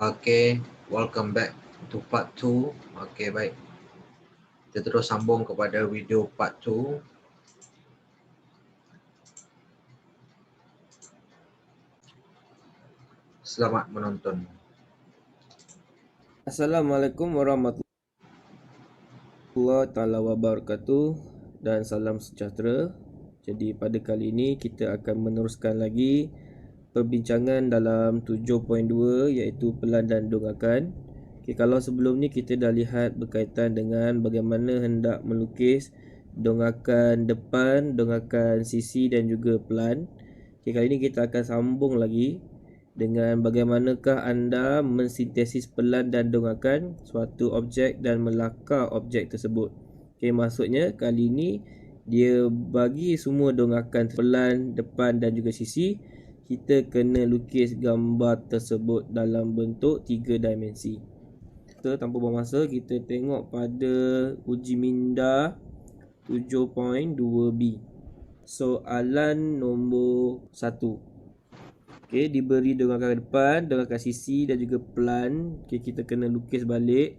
Okay, welcome back to part 2. Okay, baik. Kita terus sambung kepada video part 2. Selamat menonton. Assalamualaikum warahmatullahi taala wabarakatuh dan salam sejahtera. Jadi pada kali ini kita akan meneruskan lagi perbincangan dalam 7.2 iaitu pelan dan dongakan. Okay, kalau sebelum ni kita dah lihat berkaitan dengan bagaimana hendak melukis dongakan depan, dongakan sisi dan juga pelan. Okay, kali ini kita akan sambung lagi dengan bagaimanakah anda mensintesis pelan dan dongakan suatu objek dan melakar objek tersebut. Okay, maksudnya kali ini dia bagi semua dongakan pelan, depan dan juga sisi. Kita kena lukis gambar tersebut dalam bentuk 3 dimensi. Kita tanpa buang masa, kita tengok pada uji minda 7.2b. Soalan nombor 1. Okay, diberi dongakan depan, dongakan sisi dan juga pelan. Okay, kita kena lukis balik.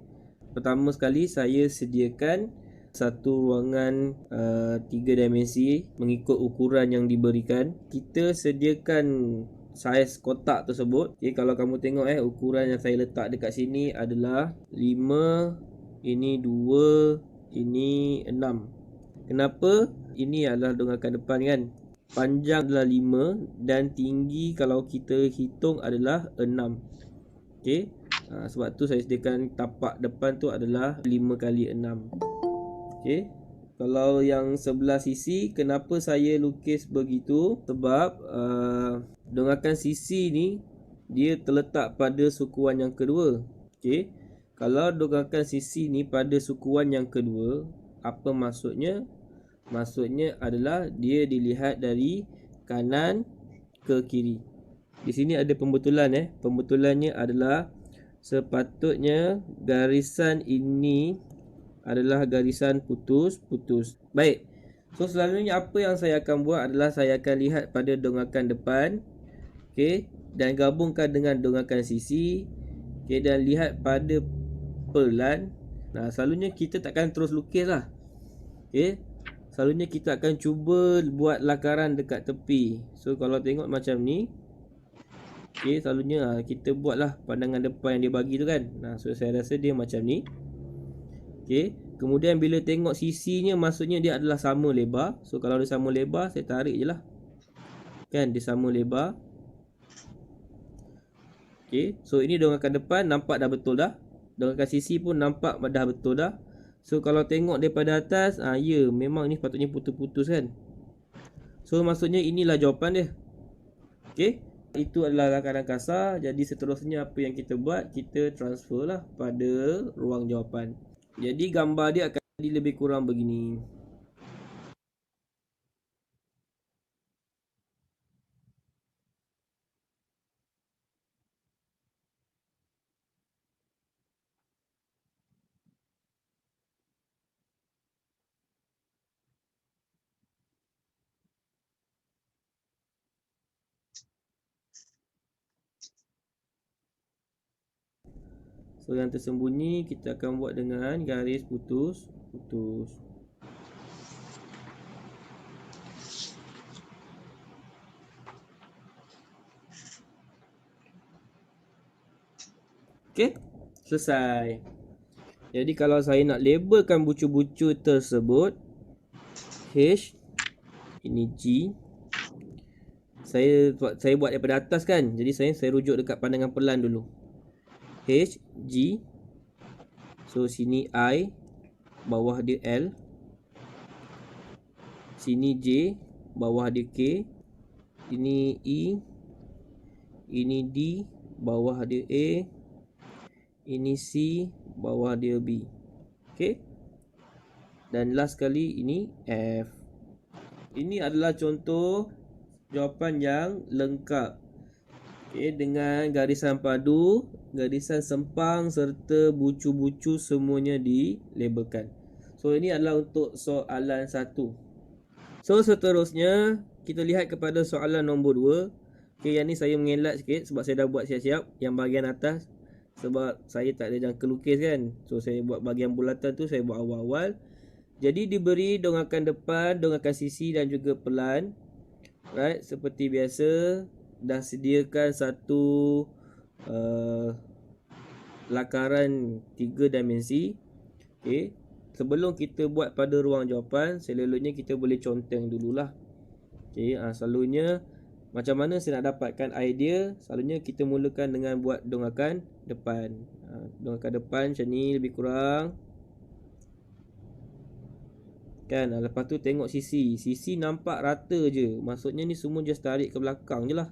Pertama sekali saya sediakan satu ruangan 3 dimensi mengikut ukuran yang diberikan. Kita sediakan saiz kotak tersebut. Okay, kalau kamu tengok ukuran yang saya letak dekat sini adalah 5, ini 2, ini 6. Kenapa? Ini adalah dongakan depan kan. Panjang adalah 5 dan tinggi kalau kita hitung adalah 6. Okey. Sebab tu saya sediakan tapak depan tu adalah 5 kali 6. Okey. Kalau yang sebelah sisi, kenapa saya lukis begitu? Sebab dongakan sisi ni dia terletak pada sukuan yang kedua. Okey. Kalau dongakan sisi ni pada sukuan yang kedua, apa maksudnya? Maksudnya adalah dia dilihat dari kanan ke kiri. Di sini ada pembetulan Pembetulannya adalah sepatutnya garisan ini adalah garisan putus-putus. Baik. So selalunya apa yang saya akan buat adalah saya akan lihat pada dongakan depan, okey, dan gabungkan dengan dongakan sisi, okey, dan lihat pada pelan. Selalunya kita takkan terus lukis lah. Okey. Selalunya kita akan cuba buat lakaran dekat tepi. So kalau tengok macam ni, okay, selalunya kita buatlah pandangan depan yang dia bagi tu kan. So saya rasa dia macam ni. Okay. Kemudian bila tengok sisinya, maksudnya dia adalah sama lebar. So kalau dia sama lebar, saya tarik je lah. Kan dia sama lebar. Okay. So ini dongakan depan nampak dah betul dah. Dongakan sisi pun nampak dah betul dah. So kalau tengok daripada atas, ya memang ni patutnya putus-putus kan. So maksudnya inilah jawapan dia. Okey, itu adalah lakaran kasar. Jadi seterusnya apa yang kita buat, kita transfer lah pada ruang jawapan. Jadi gambar dia akan jadi lebih kurang begini. So yang tersembunyi kita akan buat dengan garis putus-putus. Okey, selesai. Jadi kalau saya nak labelkan bucu-bucu tersebut, H, ini G. Saya buat daripada atas kan. Jadi saya rujuk dekat pandangan pelan dulu. H, G. So sini I, bawah dia L. Sini J, bawah dia K. Ini E. Ini D, bawah dia A. Ini C, bawah dia B. Okay. Dan last kali ini F. Ini adalah contoh jawapan yang lengkap. Okay, dengan garisan padu, garisan sempang serta bucu-bucu semuanya dilabelkan. So ini adalah untuk soalan 1. So seterusnya kita lihat kepada soalan nombor 2. Okay, yang ni saya mengelak sikit sebab saya dah buat siap-siap yang bahagian atas. sebab saya tak ada jangka lukis kan. So saya buat bahagian bulatan tu saya buat awal-awal. Jadi diberi dongakan depan, dongakan sisi dan juga pelan. Right, seperti biasa dah sediakan satu lakaran 3 dimensi. Okay. Sebelum kita buat pada ruang jawapan, selalunya kita boleh conteng dululah. Okay, selalunya macam mana saya nak dapatkan idea, selalunya kita mulakan dengan buat dongakan depan. Dongakan depan macam ni lebih kurang. Kan, lepas tu tengok sisi. Sisi nampak rata je. Maksudnya ni semua just tarik ke belakang je lah.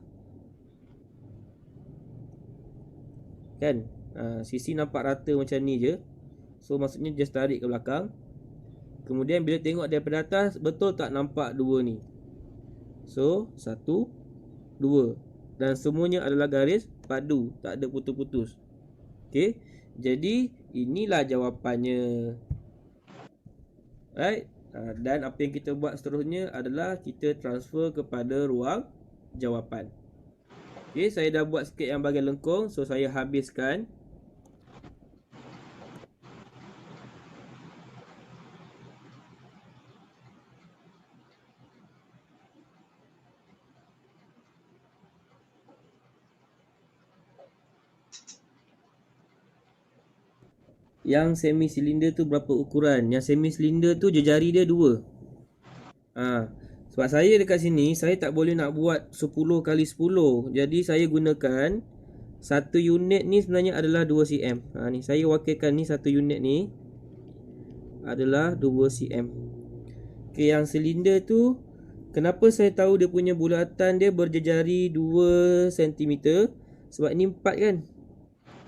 Kan, sisi nampak rata macam ni je. So maksudnya just tarik ke belakang. Kemudian bila tengok daripada atas, betul tak nampak dua ni? So 1, 2. Dan semuanya adalah garis padu, tak ada putus-putus. Okay, jadi inilah jawapannya. Right. Dan apa yang kita buat seterusnya adalah kita transfer kepada ruang jawapan. Okay, saya dah buat sikit yang bahagian lengkung, so saya habiskan. Yang semi silinder tu berapa ukuran? Yang semi silinder tu jari dia 2. Sebab saya dekat sini saya tak boleh nak buat 10 kali 10. Jadi saya gunakan satu unit ni sebenarnya adalah 2 cm. Ni saya wakilkan ni satu unit ni adalah 2 cm. Okey, yang silinder tu kenapa saya tahu dia punya bulatan dia berjejari 2 cm? Sebab ini 4 kan.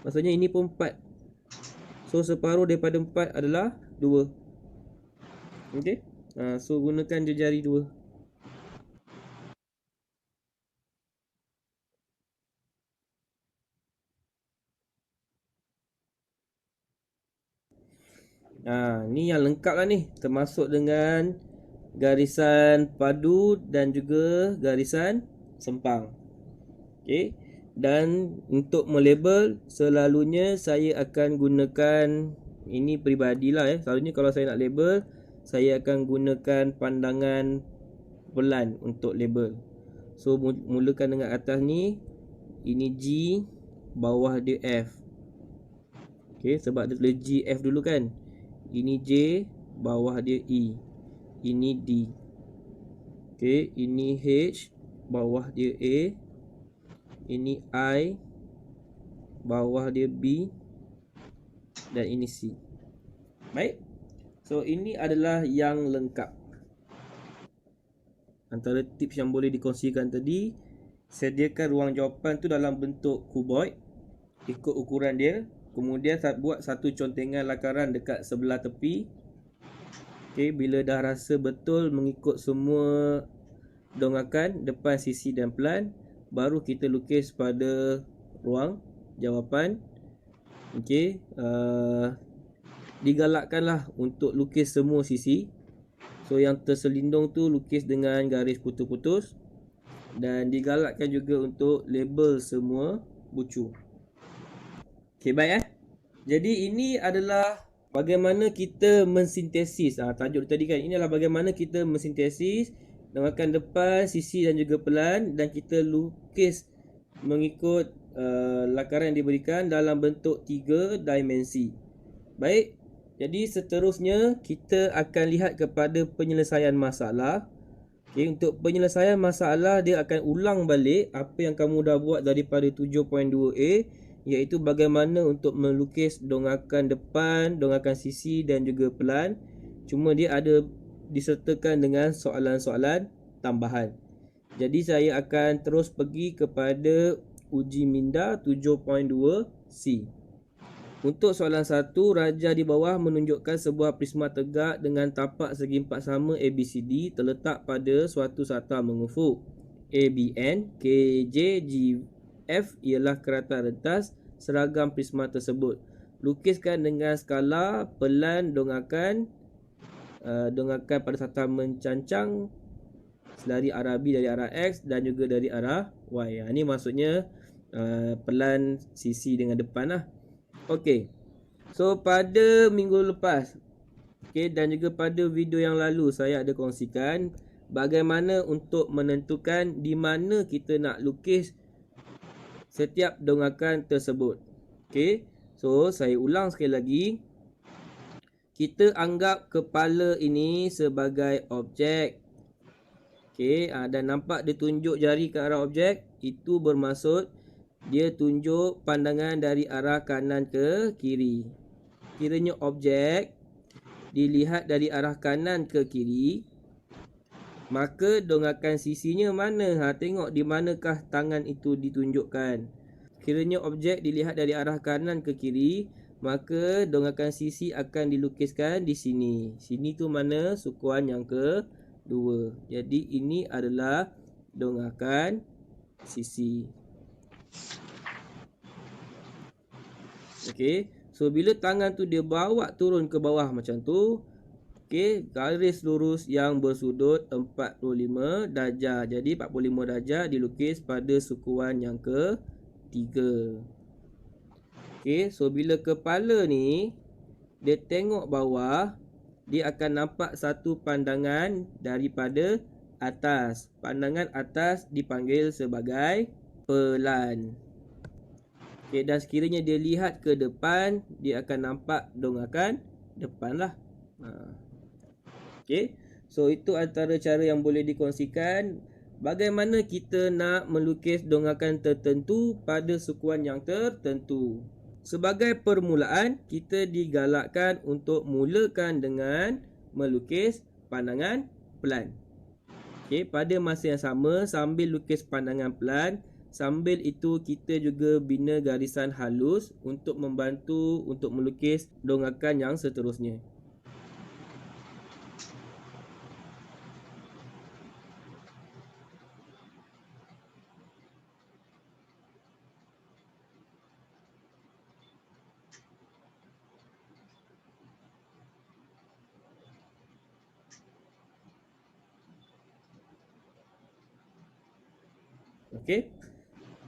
Maksudnya ini pun 4. So separuh daripada 4 adalah 2. Okey. So gunakan jejari 2. Ni yang lengkap lah ni. Termasuk dengan garisan padu dan juga garisan sempang. Okey. Dan untuk melabel, selalunya saya akan gunakan, ini peribadilah selalunya kalau saya nak label, saya akan gunakan pandangan pelan untuk label. So mulakan dengan atas ni, ini G, bawah dia F. Okay, sebab dia tulis G, F dulu kan. Ini J, bawah dia E. Ini D. Okay, ini H, bawah dia A. Ini I, bawah dia B, dan ini C. Baik. So ini adalah yang lengkap. Antara tips yang boleh dikongsikan tadi, sediakan ruang jawapan tu dalam bentuk kuboid, ikut ukuran dia. Kemudian buat satu contengan lakaran dekat sebelah tepi. Okay, bila dah rasa betul mengikut semua dongakan depan, sisi dan pelan, baru kita lukis pada ruang jawapan. Okey, digalakkanlah untuk lukis semua sisi. So yang terselindung tu lukis dengan garis putus-putus, dan digalakkan juga untuk label semua bucu. Okey, baik Jadi ini adalah bagaimana kita mensintesis. Tajuk tadi kan, ini adalah bagaimana kita mensintesis dongakan depan, sisi dan juga pelan, dan kita lukis mengikut lakaran yang diberikan dalam bentuk 3 dimensi. Baik, jadi seterusnya kita akan lihat kepada penyelesaian masalah. Okay, untuk penyelesaian masalah, dia akan ulang balik apa yang kamu dah buat daripada 7.2a, iaitu bagaimana untuk melukis dongakan depan, dongakan sisi dan juga pelan. Cuma dia ada disertakan dengan soalan-soalan tambahan. Jadi saya akan terus pergi kepada uji minda 7.2c. Untuk soalan 1, raja di bawah menunjukkan sebuah prisma tegak dengan tapak segi empat sama ABCD terletak pada suatu sata mengufuk. ABN, KJ, GF ialah kerata rentas seragam prisma tersebut. Lukiskan dengan skala pelan dongakan pada sata mencancang dari arah B, dari arah X dan juga dari arah Y. Ini maksudnya pelan sisi dengan depan lah. Okey. So pada minggu lepas, dan juga pada video yang lalu saya ada kongsikan bagaimana untuk menentukan di mana kita nak lukis setiap dongakan tersebut. So saya ulang sekali lagi. Kita anggap kepala ini sebagai objek. Dan nampak dia tunjuk jari ke arah objek. Itu bermaksud dia tunjuk pandangan dari arah kanan ke kiri. Kiranya objek dilihat dari arah kanan ke kiri, maka dongakan sisinya mana? Tengok di manakah tangan itu ditunjukkan. Kiranya objek dilihat dari arah kanan ke kiri, maka dongakan sisi akan dilukiskan di sini. Sini tu mana? Sukuan yang kedua. Jadi ini adalah dongakan sisi. So bila tangan tu dia bawa turun ke bawah macam tu, garis lurus yang bersudut 45 darjah. Jadi 45 darjah dilukis pada sukuan yang ketiga. So bila kepala ni dia tengok bawah, dia akan nampak satu pandangan daripada atas. Pandangan atas dipanggil sebagai pelan. Dan sekiranya dia lihat ke depan, dia akan nampak dongakan depan lah. So itu antara cara yang boleh dikongsikan bagaimana kita nak melukis dongakan tertentu pada sukuan yang tertentu. Sebagai permulaan, kita digalakkan untuk mulakan dengan melukis pandangan pelan. Pada masa yang sama, sambil lukis pandangan pelan, sambil itu kita juga bina garisan halus untuk membantu untuk melukis dongakan yang seterusnya.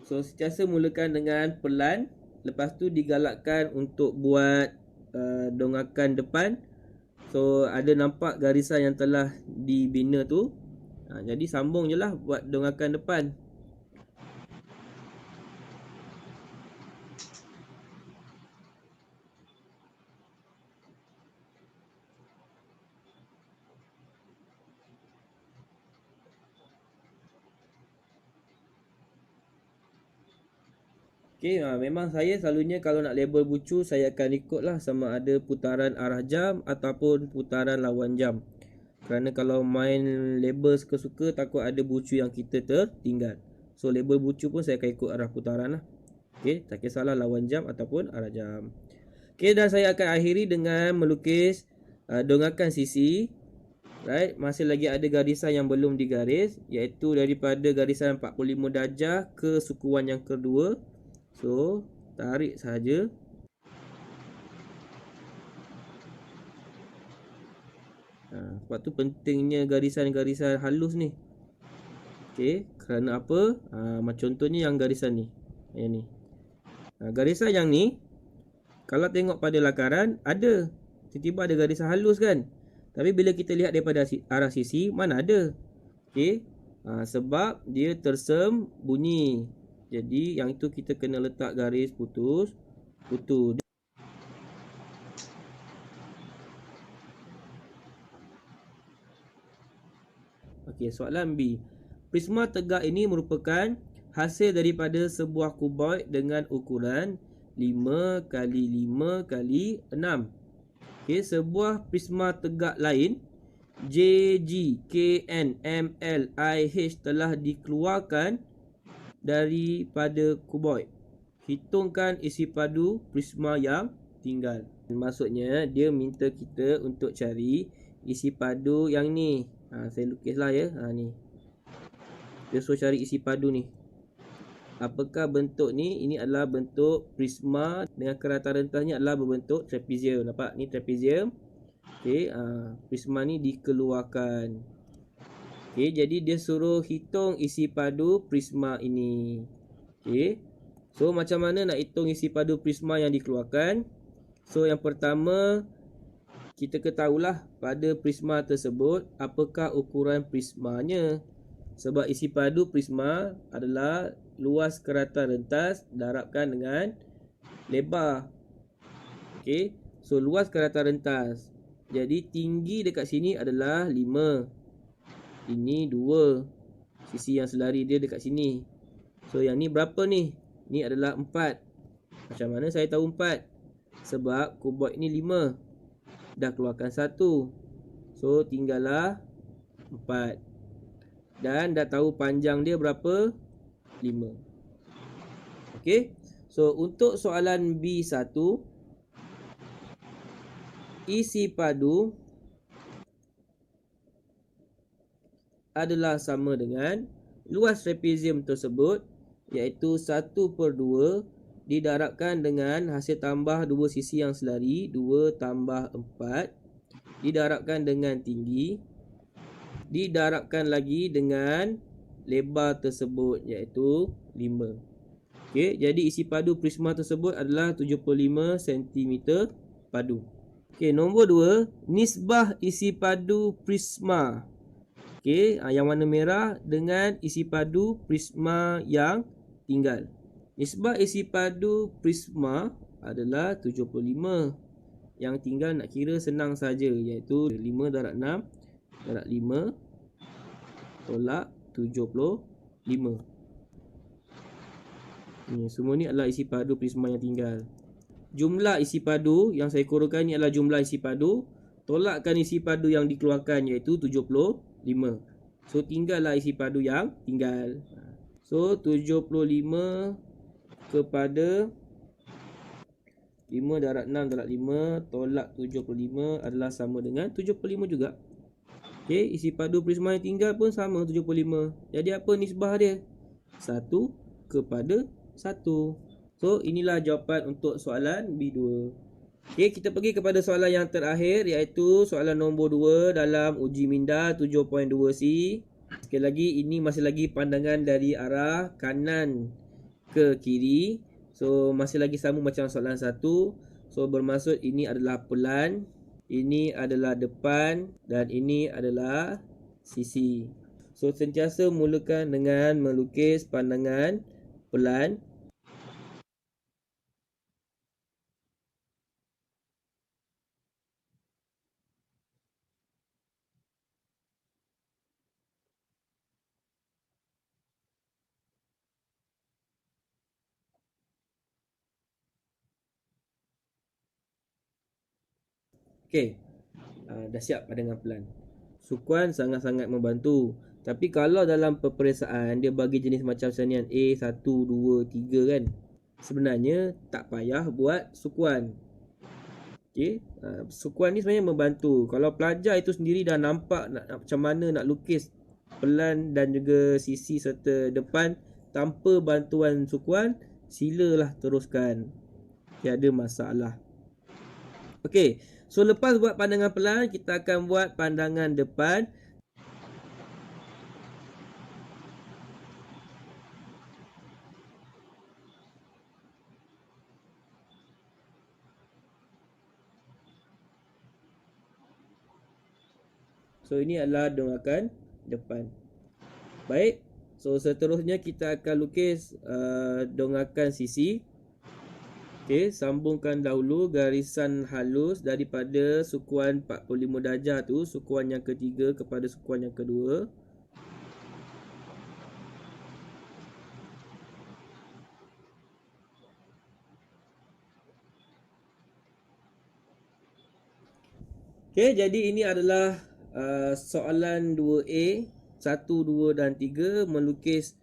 So sentiasa mulakan dengan pelan, lepas tu digalakkan untuk buat dongakan depan. So ada nampak garisan yang telah dibina tu. Jadi sambung je lah buat dongakan depan. Memang saya selalunya kalau nak label bucu, saya akan ikutlah sama ada putaran arah jam ataupun putaran lawan jam. Kerana kalau main label suka-suka, takut ada bucu yang kita tertinggal. So label bucu pun saya akan ikut arah putaran lah. Tak kisahlah lawan jam ataupun arah jam. Dan saya akan akhiri dengan melukis dongakan sisi. Masih lagi ada garisan yang belum digaris, iaitu daripada garisan 45 darjah ke sukuan yang kedua. So tarik saja. Sebab tu pentingnya garisan-garisan halus ni. Kerana apa? Macam contohnya yang garisan ni. Yang ni. Garisan yang ni, kalau tengok pada lakaran, ada. Tiba-tiba ada garisan halus kan. Tapi bila kita lihat daripada arah sisi, mana ada. Sebab dia tersembunyi. Jadi yang itu kita kena letak garis putus. Soalan B. Prisma tegak ini merupakan hasil daripada sebuah kuboid dengan ukuran 5 x 5 x 6. Sebuah prisma tegak lain JG, KN, ML, IH telah dikeluarkan daripada kuboid. Hitungkan isi padu prisma yang tinggal. Maksudnya dia minta kita untuk cari isi padu yang ni. Saya lukislah ya. Ni. Dia suruh cari isi padu ni. Apakah bentuk ni? Ini adalah bentuk prisma dengan kerata rentasnya adalah berbentuk trapezium. Nampak? Ni trapezium. Prisma ni dikeluarkan. Jadi dia suruh hitung isi padu prisma ini. So macam mana nak hitung isi padu prisma yang dikeluarkan? So yang pertama, kita ketahuilah pada prisma tersebut apakah ukuran prismanya. Sebab isi padu prisma adalah luas keratan rentas darabkan dengan lebar. Okey, so luas keratan rentas. Jadi tinggi dekat sini adalah 5. Ini 2. Sisi yang selari dia dekat sini. So yang ni berapa ni? Ni adalah 4. Macam mana saya tahu 4? Sebab kuboid ni 5. Dah keluarkan 1. So tinggallah 4. Dan dah tahu panjang dia berapa? 5. Okey. So untuk soalan B1, isi padu adalah sama dengan luas trapezium tersebut, iaitu 1/2 didarabkan dengan hasil tambah 2 sisi yang selari, 2 tambah 4, didarabkan dengan tinggi, didarabkan lagi dengan lebar tersebut, iaitu 5. Okey, jadi isi padu prisma tersebut adalah 75 cm padu. Okey, nombor 2, nisbah isi padu prisma. Okey, yang warna merah dengan isi padu prisma yang tinggal. Nisbah isi padu prisma adalah 75. Yang tinggal nak kira senang saja, iaitu 5 darab 6 darab 5 tolak 75. Semua ni adalah isi padu prisma yang tinggal. Jumlah isi padu yang saya kurangkan ni adalah jumlah isi padu. Tolakkan isi padu yang dikeluarkan, iaitu 75. So tinggallah isi padu yang tinggal. So 75 kepada 5 darab 6 darab 5 tolak 75 adalah sama dengan 75 juga. Okey, isi padu prisma yang tinggal pun sama 75. Jadi apa nisbah dia? 1 kepada 1. So inilah jawapan untuk soalan B2. Okey, kita pergi kepada soalan yang terakhir, iaitu soalan nombor 2 dalam uji minda 7.2C. Sekali lagi, ini masih lagi pandangan dari arah kanan ke kiri. So masih lagi sama macam soalan 1. So bermaksud ini adalah pelan, ini adalah depan dan ini adalah sisi. So sentiasa mulakan dengan melukis pandangan pelan. Okey, dah siap pandangan pelan. Sukuan sangat-sangat membantu. Tapi kalau dalam peperiksaan dia bagi jenis macam senian A, 1, 2, 3 kan, sebenarnya tak payah buat sukuan. Okey, sukuan ni sebenarnya membantu. Kalau pelajar itu sendiri dah nampak macam mana nak lukis pelan dan juga sisi serta depan tanpa bantuan sukuan, silalah teruskan. Tiada masalah. Okey, so lepas buat pandangan pelan, kita akan buat pandangan depan. So ini adalah dongakan depan. Baik, so seterusnya kita akan lukis dongakan sisi. Okey, sambungkan dahulu garisan halus daripada sukuan 45 darjah tu, sukuan yang ketiga kepada sukuan yang kedua. Okey, jadi ini adalah soalan 2A, 1, 2 dan 3 melukis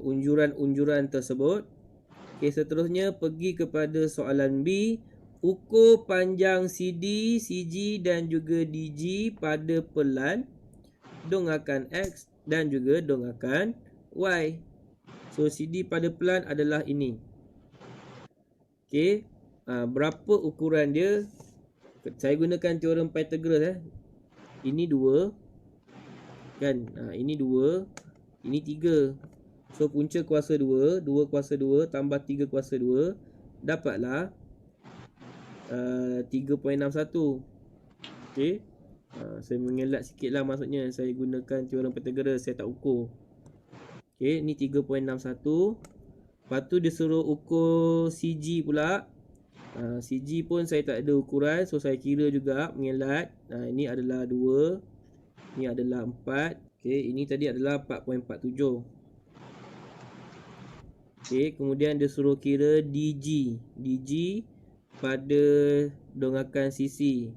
unjuran-unjuran tersebut. Okey, seterusnya pergi kepada soalan B. Ukur panjang CD, CG dan juga DG pada pelan, dongakan X dan juga dongakan Y. So CD pada pelan adalah ini. Okey, berapa ukuran dia? Saya gunakan teorem Pythagoras. Ini 2 kan, ini 2, ini 3. So punca kuasa 2, 2 kuasa 2 tambah 3 kuasa 2 dapatlah 3.61. Okey. Saya mengelak sikit lah, maksudnya saya gunakan teorem Pythagoras, saya tak ukur. Okey, ni 3.61. Lepas tu dia suruh ukur CG pula. CG pun saya tak ada ukuran, so saya kira juga mengelat. Ini adalah 2, ini adalah 4. Okey, ini tadi adalah 4.47. Okey, kemudian dia suruh kira DG. DG pada dongakan sisi.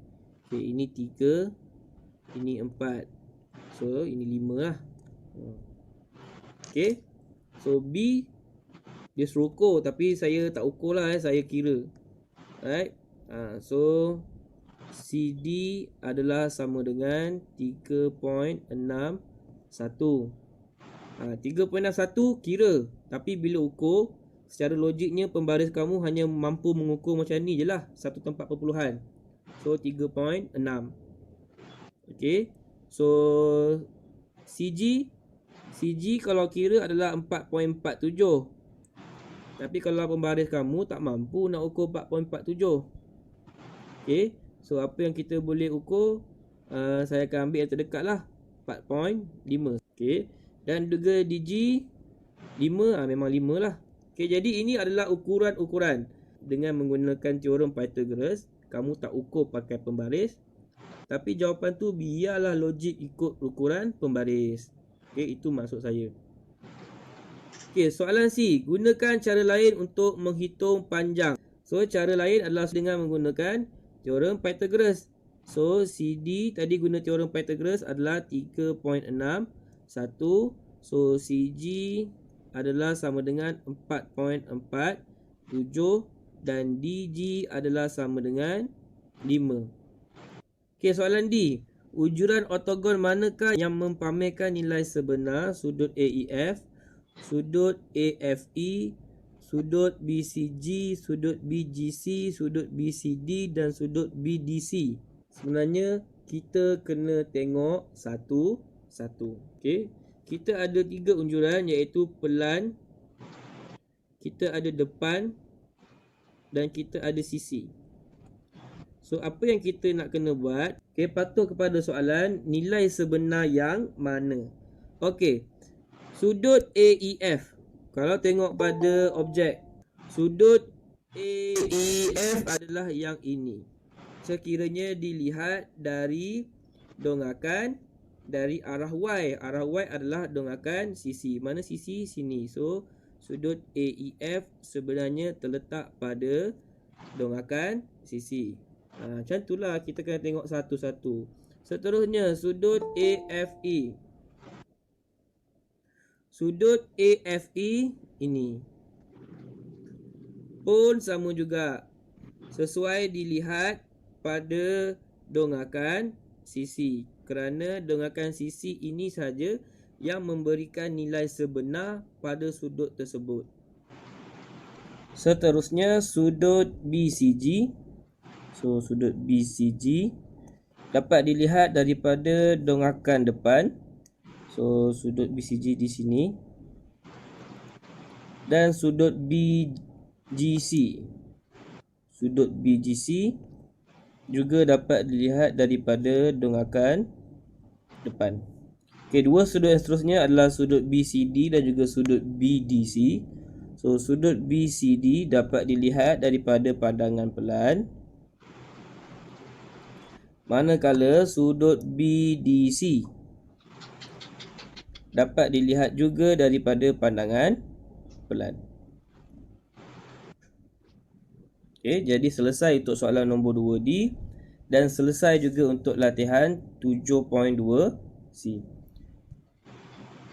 Okey, ini 3, ini 4. So, ini 5 lah. Okey. So, B dia suruh ukur, tapi saya tak ukur lah, saya kira. Alright. So, CD adalah sama dengan 3.61. 3.61 kira, tapi bila ukur, secara logiknya pembaris kamu hanya mampu mengukur macam ni je lah, satu tempat perpuluhan. So 3.6. Okay, so CG kalau kira adalah 4.47, tapi kalau pembaris kamu tak mampu nak ukur 4.47. Okay, so apa yang kita boleh ukur, saya akan ambil yang terdekat lah, 4.5. Okay, dan juga DG 5, memang 5 lah. Okay, jadi ini adalah ukuran-ukuran. Dengan menggunakan teorem Pythagoras, kamu tak ukur pakai pembaris, tapi jawapan tu biarlah logik ikut ukuran pembaris. Okay, itu maksud saya. Okay, soalan C. Gunakan cara lain untuk menghitung panjang. So, cara lain adalah dengan menggunakan teorem Pythagoras. So, CD tadi guna teorem Pythagoras adalah 3.61. So, CG adalah sama dengan 4.47 dan DG adalah sama dengan 5. Okay, soalan D. Ujuran ortogon manakah yang mempamerkan nilai sebenar sudut AEF, sudut AFE, sudut BCG, sudut BGC, sudut BCD dan sudut BDC? Sebenarnya kita kena tengok satu-satu. Okay, kita ada 3 unjuran, iaitu pelan, kita ada depan dan kita ada sisi. So apa yang kita nak kena buat? Okay, patuh kepada soalan nilai sebenar yang mana. Okay, sudut AEF. Kalau tengok pada objek, sudut AEF adalah yang ini. Sekiranya dilihat dari dongakan dari arah Y. Arah Y adalah dongakan sisi. Mana sisi? Sini. So, sudut AEF sebenarnya terletak pada dongakan sisi. Macam itulah, kita kena tengok satu-satu. Seterusnya, sudut AFE. Sudut AFE ini pun sama juga, sesuai dilihat pada dongakan sisi, kerana dongakan sisi ini saja yang memberikan nilai sebenar pada sudut tersebut. Seterusnya, sudut BCG. So, sudut BCG dapat dilihat daripada dongakan depan. So, sudut BCG di sini. Dan sudut BGC. Sudut BGC juga dapat dilihat daripada dongakan depan. Okey, dua sudut yang seterusnya adalah sudut BCD dan juga sudut BDC. So, sudut BCD dapat dilihat daripada pandangan pelan, manakala sudut BDC dapat dilihat juga daripada pandangan pelan. Okey, jadi selesai untuk soalan nombor 2D dan selesai juga untuk latihan 7.2C.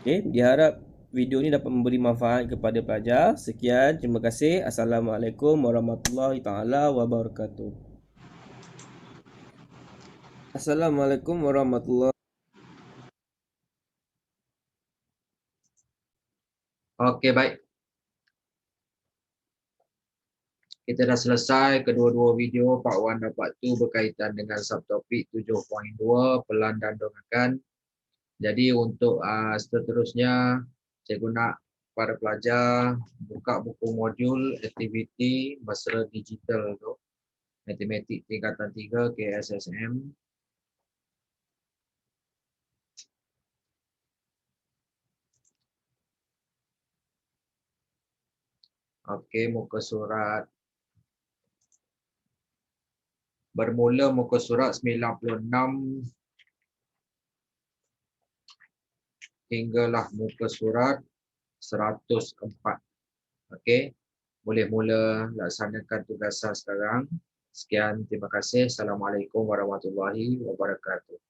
Okey, diharap video ini dapat memberi manfaat kepada pelajar. Sekian, terima kasih. Assalamualaikum warahmatullahi taala wabarakatuh. Assalamualaikum warahmatullahi. Okey, baik. Kita dah selesai kedua-dua video, part 1 dan part 2 berkaitan dengan subtopik 7.2 pelan dan dongakan. Jadi untuk seterusnya saya guna kepada pelajar buka buku modul aktiviti mesra digital tu. Matematik tingkatan 3 KSSM. Okey, muka surat. Bermula muka surat 96 hinggalah muka surat 104. Okey. Boleh mula laksanakan tugasan sekarang. Sekian, terima kasih. Assalamualaikum warahmatullahi wabarakatuh.